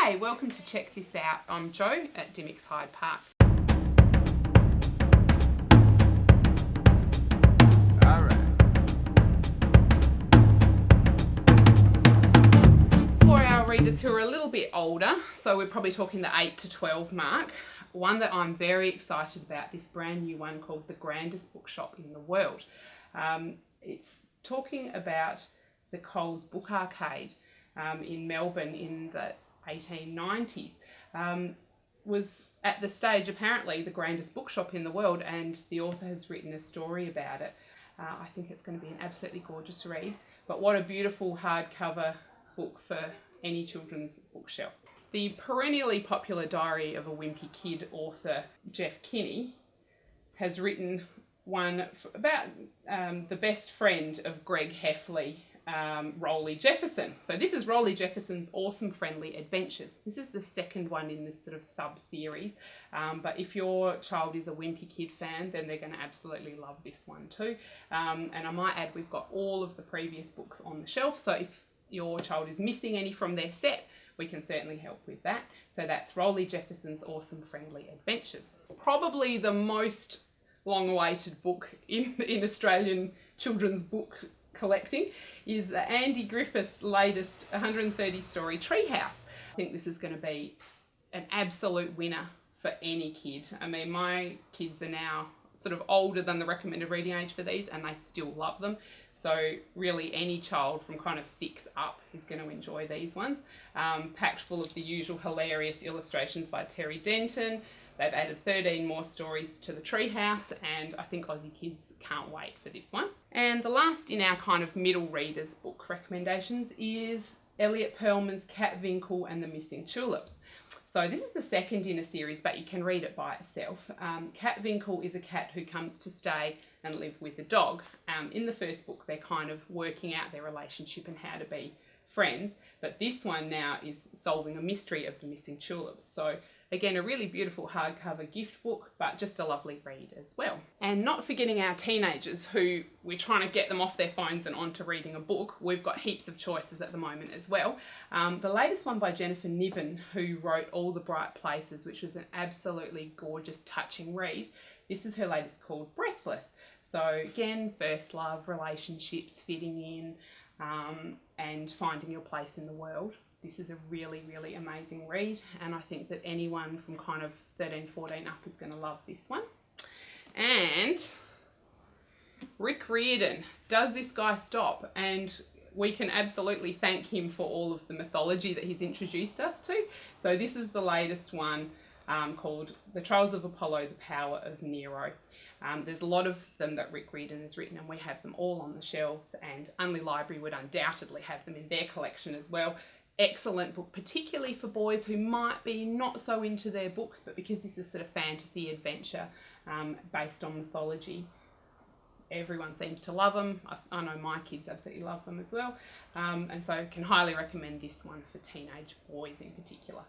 Hi, welcome to Check This Out. I'm Jo at Dymocks Hyde Park. For our readers who are a little bit older, so we're probably talking the 8 to 12 mark, one that I'm very excited about, this brand new one called The Grandest Bookshop in the World. It's talking about the Coles Book Arcade in Melbourne in the 1890s. Was at the stage apparently the grandest bookshop in the world, and the author has written a story about it. I think it's going to be an absolutely gorgeous read, but what a beautiful hardcover book for any children's bookshelf. The perennially popular Diary of a Wimpy Kid author Jeff Kinney has written one about the best friend of Greg Heffley, Rolly Jefferson. So this is Rolly Jefferson's Awesome Friendly Adventures. This is the second one in this sort of sub-series, but if your child is a Wimpy Kid fan, then they're going to absolutely love this one too. And I might add, we've got all of the previous books on the shelf, so if your child is missing any from their set, we can certainly help with that. So that's Rolly Jefferson's Awesome Friendly Adventures. Probably the most long-awaited book in Australian children's book collecting is Andy Griffith's latest 130-story treehouse. I think this is going to be an absolute winner for any kid. I mean, my kids are now sort of older than the recommended reading age for these, and they still love them. So really any child from kind of 6 up is going to enjoy these ones. Packed full of the usual hilarious illustrations by Terry Denton. They've added 13 more stories to the treehouse, and I think Aussie kids can't wait for this one. And the last in our kind of middle readers book recommendations is Elliot Perlman's Cat Vinkle and the Missing Tulips. So this is the second in a series, but you can read it by itself. Cat Vinkle is a cat who comes to stay and live with a dog. In the first book, they're kind of working out their relationship and how to be friends, but this one now is solving a mystery of the missing tulips. So again, a really beautiful hardcover gift book, but just a lovely read as well. And not forgetting our teenagers, who we're trying to get them off their phones and onto reading a book. We've got heaps of choices at the moment as well. The latest one by Jennifer Niven, who wrote All the Bright Places, which was an absolutely gorgeous, touching read. This is her latest called Breathless. So again, first love, relationships, fitting in, and finding your place in the world. This is a really, really amazing read, and I think that anyone from kind of 13, 14 up is going to love this one. And Rick Riordan, does this guy stop? And we can absolutely thank him for all of the mythology that he's introduced us to. So this is the latest one called The Trials of Apollo, The Power of Nero. There's a lot of them that Rick Riordan has written, and we have them all on the shelves, and Unley Library would undoubtedly have them in their collection as well. Excellent book, particularly for boys who might be not so into their books, but because this is sort of fantasy adventure based on mythology, everyone seems to love them. I know my kids absolutely love them as well, and so I can highly recommend this one for teenage boys in particular.